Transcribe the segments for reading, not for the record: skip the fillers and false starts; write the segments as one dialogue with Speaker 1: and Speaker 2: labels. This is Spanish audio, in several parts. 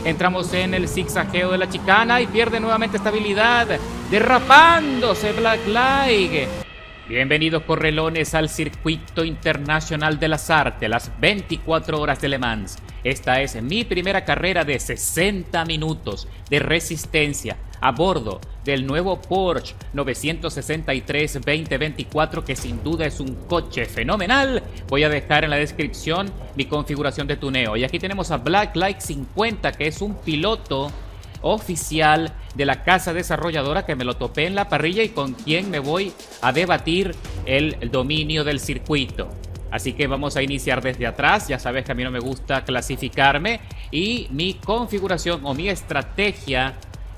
Speaker 1: Entramos en el zigzagueo de la chicana y pierde nuevamente estabilidad, derrapándose Black Light. Bienvenidos correlones al Circuito Internacional de las Artes, las 24 horas de Le Mans. Esta es mi primera carrera de 60 minutos de resistencia a bordo del nuevo Porsche 963 2024, que sin duda es un coche fenomenal. Voy a dejar en la descripción mi configuración de tuneo. Y aquí tenemos a Black Light 50, que es un piloto oficial de la casa desarrolladora que me lo topé en la parrilla y con quien me voy a debatir el dominio del circuito. Así que vamos a iniciar desde atrás. Ya sabes que a mí no me gusta clasificarme, y mi configuración o mi estrategia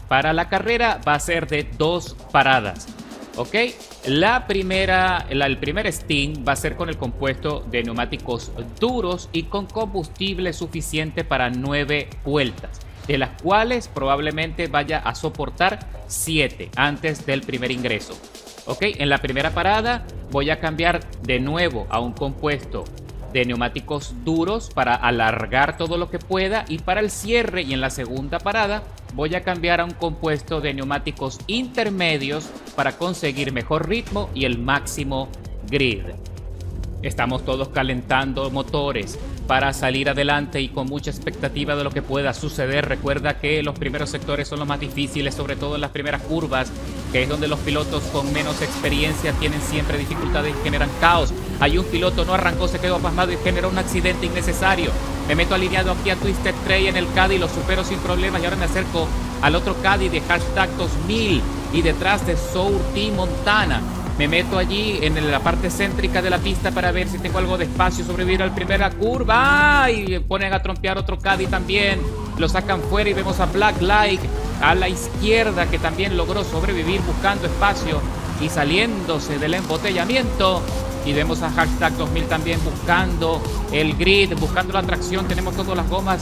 Speaker 1: para la carrera va a ser de 2 paradas. ¿Ok? El primer stint va a ser con el compuesto de neumáticos duros y con combustible suficiente para 9 vueltas, de las cuales probablemente vaya a soportar 7 antes del primer ingreso. Ok, en la primera parada voy a cambiar de nuevo a un compuesto de neumáticos duros para alargar todo lo que pueda, y para el cierre y en la segunda parada voy a cambiar a un compuesto de neumáticos intermedios para conseguir mejor ritmo y el máximo grid. Estamos todos calentando motores para salir adelante y con mucha expectativa de lo que pueda suceder. Recuerda que los primeros sectores son los más difíciles, sobre todo en las primeras curvas, que es donde los pilotos con menos experiencia tienen siempre dificultades y generan caos. Hay un piloto, no arrancó, se quedó pasmado y generó un accidente innecesario. Me meto alineado aquí a Twisted Trail en el Caddy, lo supero sin problemas, y ahora me acerco al otro Caddy de hashtag 2000 y detrás de Sour Team Montana. Me meto allí en la parte céntrica de la pista para ver si tengo algo de espacio, sobrevivir al primera curva. Y ponen a trompear otro Caddy también. Lo sacan fuera y vemos a Black Light a la izquierda, que también logró sobrevivir buscando espacio y saliéndose del embotellamiento. Y vemos a hashtag 2000 también buscando el grid, buscando la tracción. Tenemos todas las gomas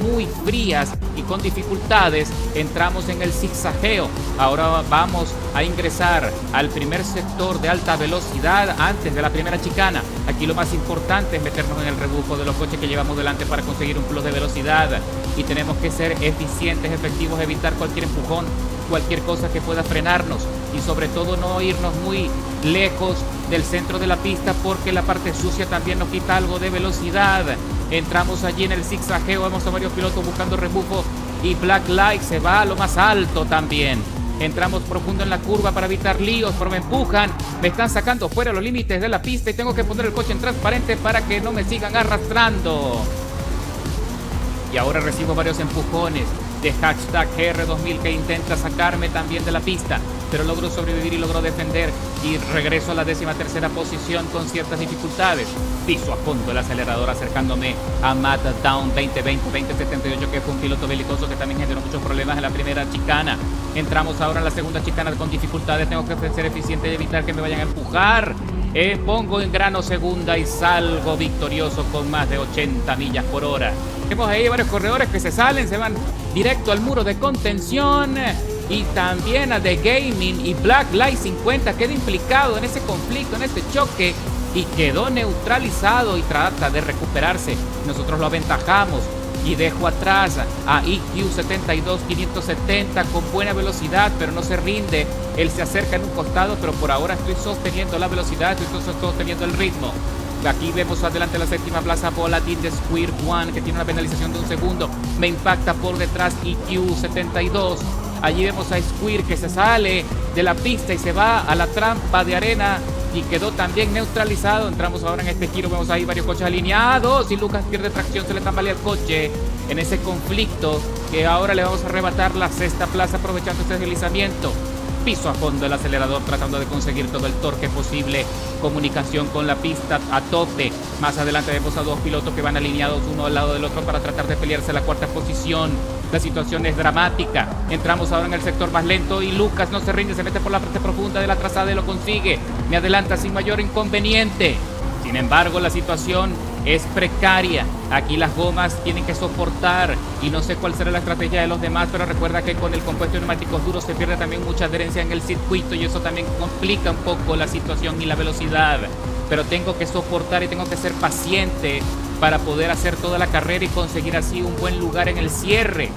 Speaker 1: muy frías y con dificultades. Entramos en el zigzagueo. Ahora vamos a ingresar al primer sector de alta velocidad antes de la primera chicana. Aquí lo más importante es meternos en el rebufo de los coches que llevamos delante para conseguir un plus de velocidad, y tenemos que ser eficientes, efectivos, evitar cualquier empujón, cualquier cosa que pueda frenarnos, y sobre todo no irnos muy lejos del centro de la pista, porque la parte sucia también nos quita algo de velocidad. Entramos allí en el zigzagueo, vemos a varios pilotos buscando rebufo, y Black Light se va a lo más alto también. Entramos profundo en la curva para evitar líos, pero me empujan, me están sacando fuera los límites de la pista y tengo que poner el coche en transparente para que no me sigan arrastrando. Y ahora recibo varios empujones de hashtag GR2000 que intenta sacarme también de la pista, pero logro sobrevivir y logro defender, y regreso a la 13ª posición con ciertas dificultades. Piso a fondo el acelerador acercándome a Matt Down 2020-2078, que fue un piloto belicoso que también generó muchos problemas en la primera chicana. Entramos ahora en la segunda chicana con dificultades. Tengo que ser eficiente y evitar que me vayan a empujar. Pongo en grano segunda y salgo victorioso con más de 80 millas por hora. Vemos ahí varios corredores que se salen, se van directo al muro de contención, y también a The Gaming y Black Light 50 queda implicado en ese conflicto, en este choque, y quedó neutralizado y trata de recuperarse. Nosotros lo aventajamos y dejo atrás a EQ72 570 con buena velocidad, pero no se rinde. Él se acerca en un costado, pero por ahora estoy sosteniendo la velocidad, estoy sosteniendo el ritmo. Aquí vemos adelante la 7ª plaza Volatil de Square One, que tiene una penalización de 1 segundo. Me impacta por detrás EQ72. Allí vemos a Square que se sale de la pista y se va a la trampa de arena y quedó también neutralizado. Entramos ahora en este giro, vemos ahí varios coches alineados y Lucas pierde tracción, se le tambalea el coche en ese conflicto, que ahora le vamos a arrebatar la 6ª plaza aprovechando este deslizamiento. Piso a fondo el acelerador tratando de conseguir todo el torque posible. Comunicación con la pista a tope. Más adelante vemos a 2 pilotos que van alineados uno al lado del otro para tratar de pelearse la 4ª posición. La situación es dramática. Entramos ahora en el sector más lento y Lucas no se rinde, se mete por la parte profunda de la trazada y lo consigue. Me adelanta sin mayor inconveniente. Sin embargo, la situación es precaria. Aquí las gomas tienen que soportar y no sé cuál será la estrategia de los demás, pero recuerda que con el compuesto de neumáticos duros se pierde también mucha adherencia en el circuito y eso también complica un poco la situación y la velocidad. Pero tengo que soportar y tengo que ser paciente para poder hacer toda la carrera y conseguir así un buen lugar en el cierre.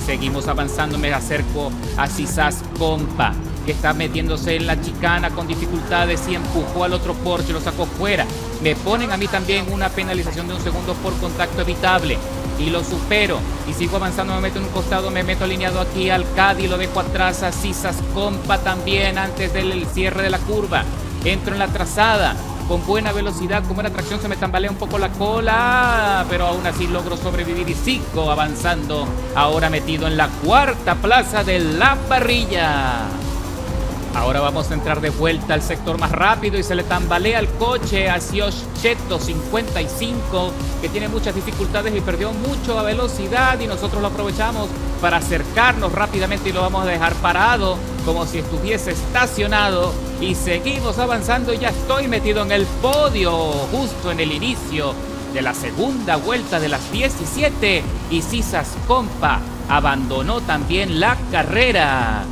Speaker 1: Seguimos avanzando, me acerco a Sisas Compa, que está metiéndose en la chicana con dificultades y empujó al otro Porsche, lo sacó fuera. Me ponen a mí también una penalización de 1 segundo por contacto evitable y lo supero y sigo avanzando, me meto en un costado, me meto alineado aquí al Caddy, lo dejo atrás a Sisas Compa también antes del cierre de la curva. Entro en la trazada con buena velocidad, con buena tracción, se me tambalea un poco la cola, pero aún así logro sobrevivir y sigo avanzando, ahora metido en la cuarta plaza de la parrilla. Ahora vamos a entrar de vuelta al sector más rápido y se le tambalea el coche a Siocheto 55, que tiene muchas dificultades y perdió mucho a velocidad, y nosotros lo aprovechamos para acercarnos rápidamente y lo vamos a dejar parado como si estuviese estacionado, y seguimos avanzando y ya estoy metido en el podio justo en el inicio de la segunda vuelta de las 17 y Sisas Compa abandonó también la carrera.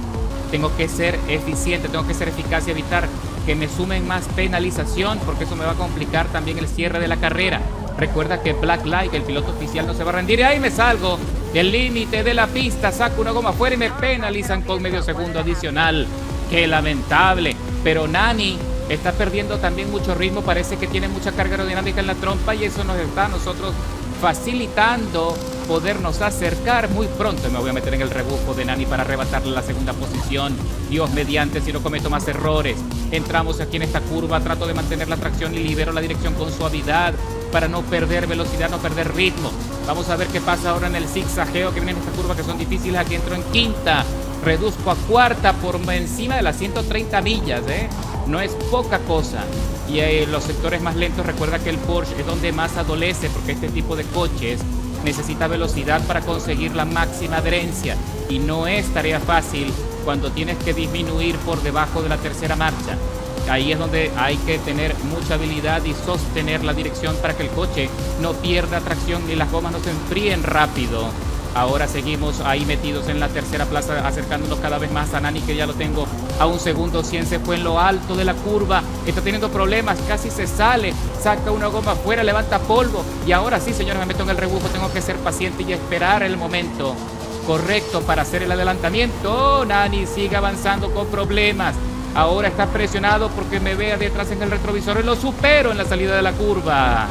Speaker 1: Tengo que ser eficiente, tengo que ser eficaz y evitar que me sumen más penalización, porque eso me va a complicar también el cierre de la carrera. Recuerda que Black Light, el piloto oficial, no se va a rendir. Y ahí me salgo del límite de la pista, saco una goma afuera y me penalizan con medio segundo adicional. ¡Qué lamentable! Pero Nani está perdiendo también mucho ritmo, parece que tiene mucha carga aerodinámica en la trompa y eso nos está a nosotros facilitando podernos acercar muy pronto. Me voy a meter en el rebufo de Nani para arrebatarle la segunda posición. Dios mediante, si no cometo más errores. Entramos aquí en esta curva, trato de mantener la tracción y libero la dirección con suavidad para no perder velocidad, no perder ritmo. Vamos a ver qué pasa ahora en el zigzagueo que viene en esta curva, que son difíciles. Aquí entro en quinta, reduzco a cuarta por encima de las 130 millas, no es poca cosa. Y los sectores más lentos, recuerda que el Porsche es donde más adolece, porque este tipo de coches necesita velocidad para conseguir la máxima adherencia, y no es tarea fácil cuando tienes que disminuir por debajo de la tercera marcha. Ahí es donde hay que tener mucha habilidad y sostener la dirección para que el coche no pierda tracción ni las gomas no se enfríen rápido. Ahora seguimos ahí metidos en la tercera plaza, acercándonos cada vez más a Nani, que ya lo tengo a 1 segundo 100. Se fue en lo alto de la curva, está teniendo problemas, casi se sale, saca una goma afuera, levanta polvo. Y ahora sí, señores, me meto en el rebufo. Tengo que ser paciente y esperar el momento correcto para hacer el adelantamiento. Nani sigue avanzando con problemas. Ahora está presionado porque me vea detrás en el retrovisor y lo supero en la salida de la curva.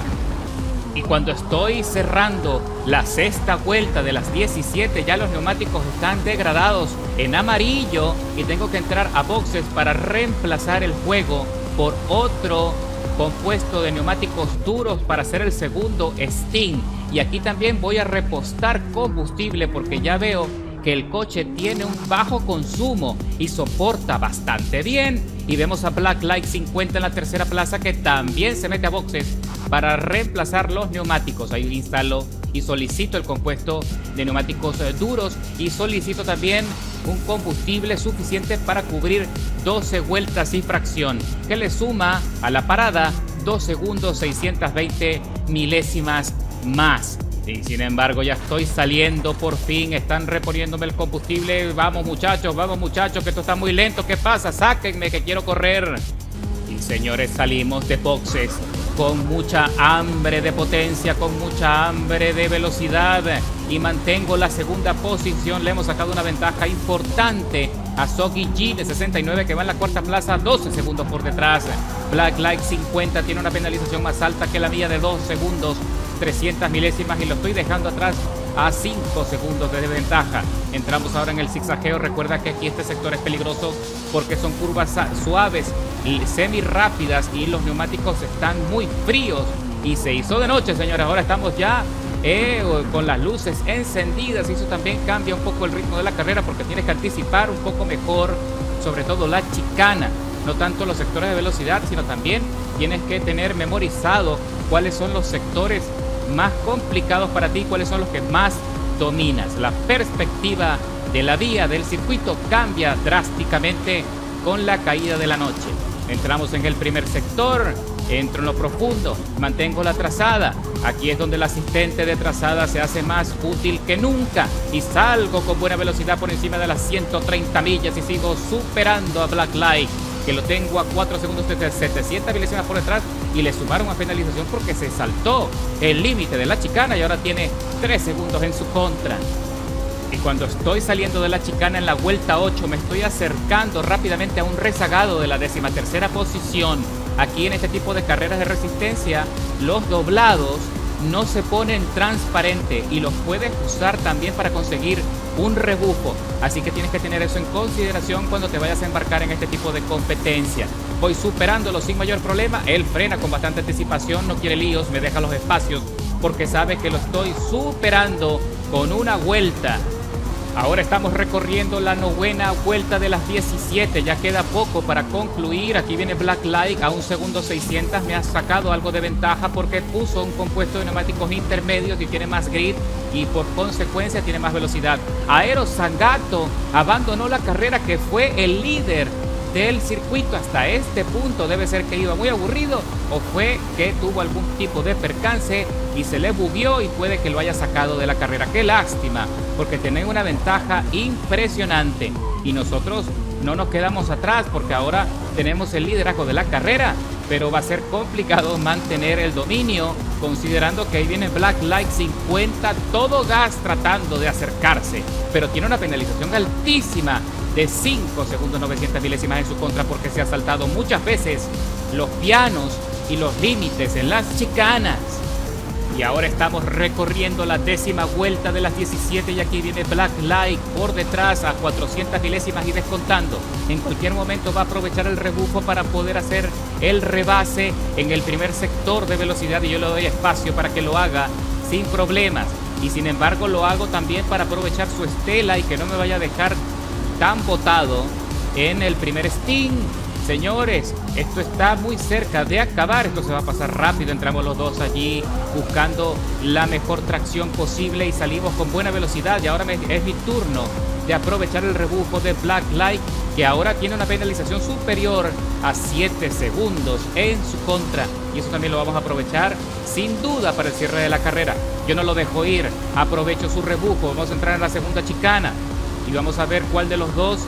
Speaker 1: Y cuando estoy cerrando la sexta vuelta de las 17, ya los neumáticos están degradados en amarillo y tengo que entrar a boxes para reemplazar el juego por otro compuesto de neumáticos duros para hacer el segundo Sting. Y aquí también voy a repostar combustible porque ya veo que el coche tiene un bajo consumo y soporta bastante bien. Y vemos a Black Light 50 en la tercera plaza, que también se mete a boxes para reemplazar los neumáticos. Ahí instalo y solicito el compuesto de neumáticos duros y solicito también un combustible suficiente para cubrir 12 vueltas y fracción, que le suma a la parada 2 segundos 620 milésimas más. Y sin embargo ya estoy saliendo por fin, están reponiéndome el combustible. Vamos muchachos, que esto está muy lento. ¿Qué pasa? Sáquenme, que quiero correr. Y señores, salimos de boxes con mucha hambre de potencia, con mucha hambre de velocidad, y mantengo la segunda posición. Le hemos sacado una ventaja importante a Soggy G de 69, que va en la cuarta plaza, 12 segundos por detrás. Black Light 50 tiene una penalización más alta que la mía de 2 segundos 300 milésimas, y lo estoy dejando atrás a 5 segundos de ventaja. Entramos ahora en el zigzagueo. Recuerda que aquí este sector es peligroso porque son curvas suaves y semi rápidas y los neumáticos están muy fríos. Y se hizo de noche, señores. Ahora estamos ya con las luces encendidas, y eso también cambia un poco el ritmo de la carrera porque tienes que anticipar un poco mejor, sobre todo la chicana. No tanto los sectores de velocidad, sino también tienes que tener memorizado cuáles son los sectores más complicados para ti, cuáles son los que más dominas. La perspectiva de la vía del circuito cambia drásticamente con la caída de la noche. Entramos en el primer sector, entro en lo profundo, mantengo la trazada. Aquí es donde el asistente de trazada se hace más útil que nunca y salgo con buena velocidad por encima de las 130 millas y sigo superando a Black Light, que lo tengo a 4 segundos de 700 milésimas por detrás, y le sumaron una penalización porque se saltó el límite de la chicana y ahora tiene 3 segundos en su contra. Y cuando estoy saliendo de la chicana en la vuelta 8, me estoy acercando rápidamente a un rezagado de la 13ª posición. Aquí en este tipo de carreras de resistencia, los doblados no se ponen transparente y los puedes usar también para conseguir un rebufo. Así que tienes que tener eso en consideración cuando te vayas a embarcar en este tipo de competencia. Voy superándolo sin mayor problema. Él frena con bastante anticipación, no quiere líos, me deja los espacios porque sabe que lo estoy superando con una vuelta. Ahora estamos recorriendo la 9ª vuelta de las 17, ya queda poco para concluir. Aquí viene Black Light a 1 segundo 600, me ha sacado algo de ventaja porque puso un compuesto de neumáticos intermedios y tiene más grip y por consecuencia tiene más velocidad. Aero Zangato abandonó la carrera, que fue el líder del circuito hasta este punto. Debe ser que iba muy aburrido o fue que tuvo algún tipo de percance y se le bugueó y puede que lo haya sacado de la carrera. Qué lástima, porque tienen una ventaja impresionante y nosotros no nos quedamos atrás porque ahora tenemos el liderazgo de la carrera, pero va a ser complicado mantener el dominio considerando que ahí viene Black Light 50 todo gas tratando de acercarse, pero tiene una penalización altísima de 5 segundos 900 milésimas en su contra porque se ha saltado muchas veces los pianos y los límites en las chicanas. Y ahora estamos recorriendo la 10ª vuelta de las 17 y aquí viene Black Light por detrás a 400 milésimas y descontando. En cualquier momento va a aprovechar el rebufo para poder hacer el rebase en el primer sector de velocidad y yo le doy espacio para que lo haga sin problemas. Y sin embargo lo hago también para aprovechar su estela y que no me vaya a dejar tan botado en el primer Sting. Señores, esto está muy cerca de acabar, esto se va a pasar rápido, entramos los dos allí buscando la mejor tracción posible y salimos con buena velocidad y ahora es mi turno de aprovechar el rebufo de Black Light, que ahora tiene una penalización superior a 7 segundos en su contra y eso también lo vamos a aprovechar sin duda para el cierre de la carrera. Yo no lo dejo ir, aprovecho su rebufo, vamos a entrar en la segunda chicana y vamos a ver cuál de los dos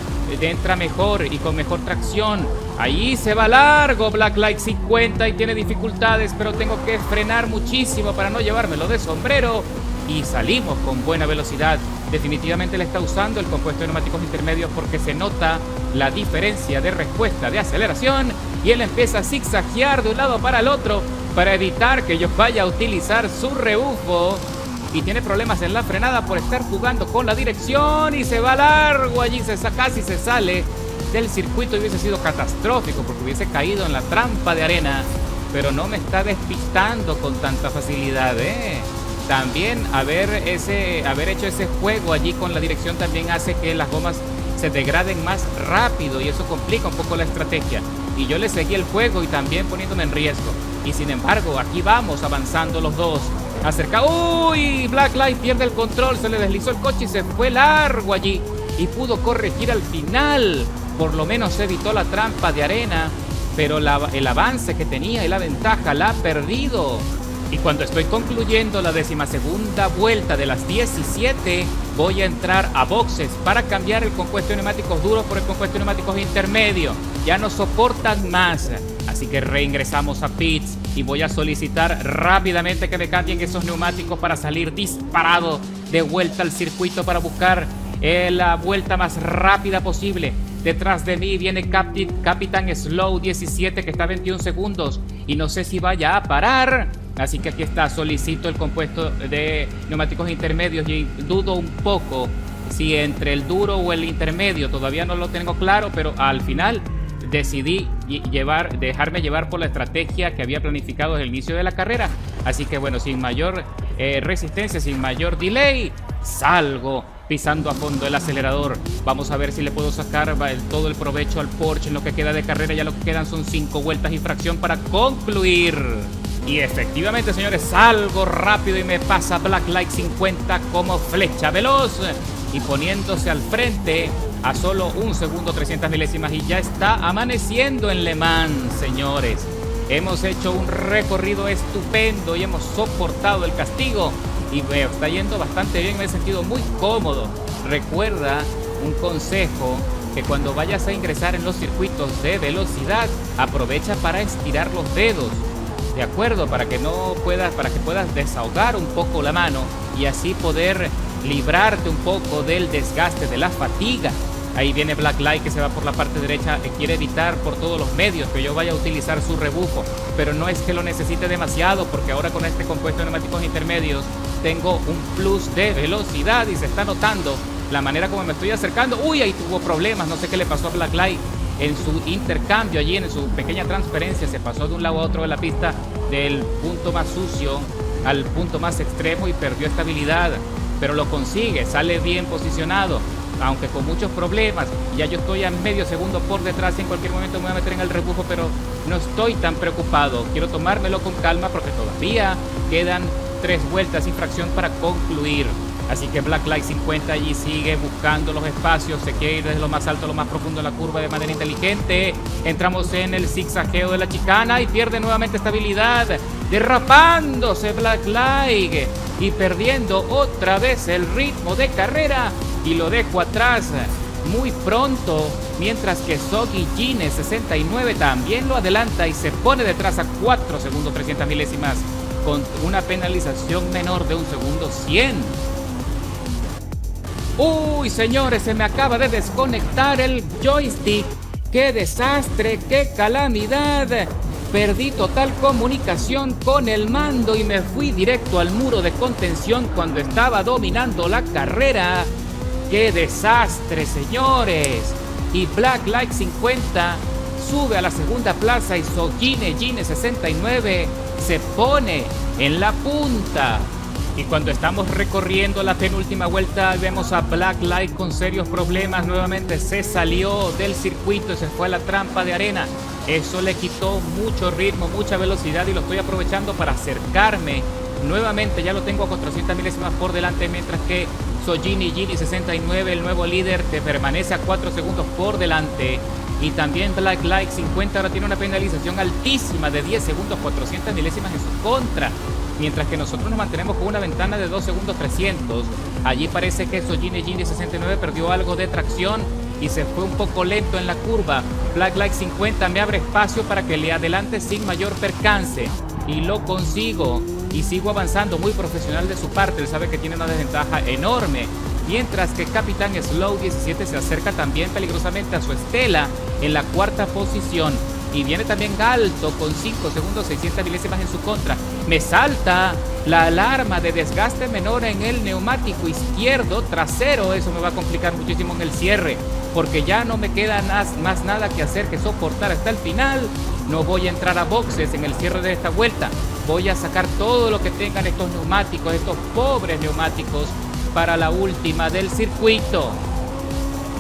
Speaker 1: entra mejor y con mejor tracción. Ahí se va largo Black Light 50 y tiene dificultades, pero tengo que frenar muchísimo para no llevármelo de sombrero y salimos con buena velocidad. Definitivamente le está usando el compuesto de neumáticos intermedios porque se nota la diferencia de respuesta de aceleración y él empieza a zigzaguear de un lado para el otro para evitar que yo vaya a utilizar su rebufo. Y tiene problemas en la frenada por estar jugando con la dirección y se va largo allí, casi se sale del circuito y hubiese sido catastrófico porque hubiese caído en la trampa de arena, pero no me está despistando con tanta facilidad, También haber hecho ese juego allí con la dirección también hace que las gomas se degraden más rápido y eso complica un poco la estrategia. Y yo le seguí el juego y también poniéndome en riesgo. Y sin embargo, aquí vamos avanzando los dos. Acerca, uy, Black Light pierde el control, se le deslizó el coche y se fue largo allí y pudo corregir al final, por lo menos evitó la trampa de arena, pero el avance que tenía y la ventaja la ha perdido. Y cuando estoy concluyendo la 12ª vuelta de las 17, voy a entrar a boxes para cambiar el compuesto de neumáticos duros por el compuesto de neumáticos intermedios. Ya no soportan más, así que reingresamos a pits y voy a solicitar rápidamente que me cambien esos neumáticos para salir disparado de vuelta al circuito para buscar la vuelta más rápida posible. Detrás de mí viene Capitán Slow 17 que está a 21 segundos y no sé si vaya a parar. Así que aquí está, solicito el compuesto de neumáticos intermedios y dudo un poco si entre el duro o el intermedio, todavía no lo tengo claro, pero al final decidí dejarme llevar por la estrategia que había planificado desde el inicio de la carrera. Así que bueno, sin mayor resistencia, sin mayor delay, salgo pisando a fondo el acelerador. Vamos a ver si le puedo sacar todo el provecho al Porsche en lo que queda de carrera. Ya lo que quedan son 5 vueltas y fracción para concluir. Y efectivamente, señores, salgo rápido y me pasa Black Light 50 como flecha veloz y poniéndose al frente a solo 1 segundo 300 milésimas y ya está amaneciendo en Le Mans, señores. Hemos hecho un recorrido estupendo y hemos soportado el castigo y me está yendo bastante bien, me he sentido muy cómodo. Recuerda un consejo, que cuando vayas a ingresar en los circuitos de velocidad, aprovecha para estirar los dedos. ¿De acuerdo? Para que puedas desahogar un poco la mano y así poder librarte un poco del desgaste, de la fatiga. Ahí viene Black Light que se va por la parte derecha, quiere evitar por todos los medios que yo vaya a utilizar su rebufo, pero no es que lo necesite demasiado, porque ahora con este compuesto de neumáticos intermedios tengo un plus de velocidad y se está notando la manera como me estoy acercando. Uy, ahí tuvo problemas, no sé qué le pasó a Black Light en su intercambio allí, en su pequeña transferencia, se pasó de un lado a otro de la pista, del punto más sucio al punto más extremo y perdió estabilidad, pero lo consigue, sale bien posicionado, aunque con muchos problemas. Ya yo estoy a medio segundo por detrás y en cualquier momento me voy a meter en el rebufo, pero no estoy tan preocupado. Quiero tomármelo con calma porque todavía quedan 3 vueltas y fracción para concluir. Así que Black Light 50 allí sigue buscando los espacios, se quiere ir desde lo más alto a lo más profundo de la curva de manera inteligente. Entramos en el zigzagueo de la chicana y pierde nuevamente estabilidad, derrapándose Black Light y perdiendo otra vez el ritmo de carrera, y lo dejo atrás muy pronto, mientras que Soggy Gene 69 también lo adelanta y se pone detrás a 4 segundos 300 milésimas con una penalización menor de 1 segundo 100. Uy, señores, se me acaba de desconectar el joystick. ¡Qué desastre! ¡Qué calamidad! Perdí total comunicación con el mando y me fui directo al muro de contención cuando estaba dominando la carrera. ¡Qué desastre, señores! Y Black Light 50 sube a la segunda plaza y Sogine Gine 69 se pone en la punta. Y cuando estamos recorriendo la penúltima vuelta vemos a Black Light con serios problemas. Nuevamente se salió del circuito y se fue a la trampa de arena. Eso le quitó mucho ritmo, mucha velocidad, y lo estoy aprovechando para acercarme. Nuevamente ya lo tengo a 400 milésimas por delante, mientras que Sogini Gini 69, el nuevo líder, te permanece a 4 segundos por delante. Y también Black Light 50 ahora tiene una penalización altísima de 10 segundos 400 milésimas en su contra, mientras que nosotros nos mantenemos con una ventana de 2 segundos 300. Allí parece que Sogini Gini 69 perdió algo de tracción y se fue un poco lento en la curva. Black Light 50 me abre espacio para que le adelante sin mayor percance, y lo consigo y sigo avanzando, muy profesional de su parte. Él sabe que tiene una desventaja enorme, mientras que Capitán Slow 17 se acerca también peligrosamente a su estela en la 4ª posición, y viene también alto con 5 segundos 600 milésimas en su contra. Me salta la alarma de desgaste menor en el neumático izquierdo trasero. Eso me va a complicar muchísimo en el cierre, porque ya no me queda más nada que hacer que soportar hasta el final. No voy a entrar a boxes en el cierre de esta vuelta. Voy a sacar todo lo que tengan estos neumáticos, estos pobres neumáticos, para la última del circuito.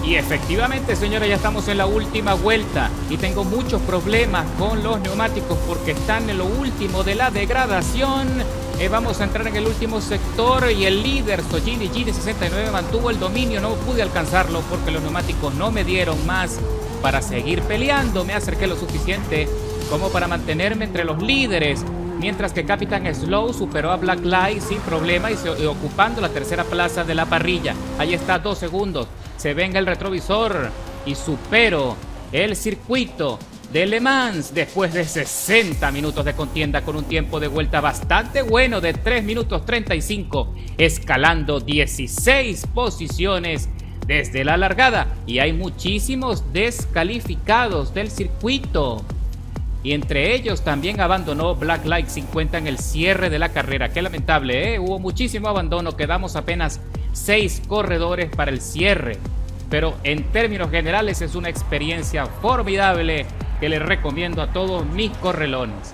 Speaker 1: Y efectivamente, señores, ya estamos en la última vuelta y tengo muchos problemas con los neumáticos porque están en lo último de la degradación. Vamos a entrar en el último sector y el líder Sogini Gini 69 mantuvo el dominio. No pude alcanzarlo porque los neumáticos no me dieron más para seguir peleando. Me acerqué lo suficiente como para mantenerme entre los líderes, mientras que Capitán Slow superó a Black Light sin problema y ocupando la 3ª plaza de la parrilla. Ahí está, 2 segundos. Se ve en el retrovisor y supero el circuito de Le Mans después de 60 minutos de contienda, con un tiempo de vuelta bastante bueno de 3 minutos 35, escalando 16 posiciones desde la largada. Y hay muchísimos descalificados del circuito, y entre ellos también abandonó Black Light 50 en el cierre de la carrera. Qué lamentable, hubo muchísimo abandono. Quedamos apenas 6 corredores para el cierre, pero en términos generales es una experiencia formidable que les recomiendo a todos mis correlones.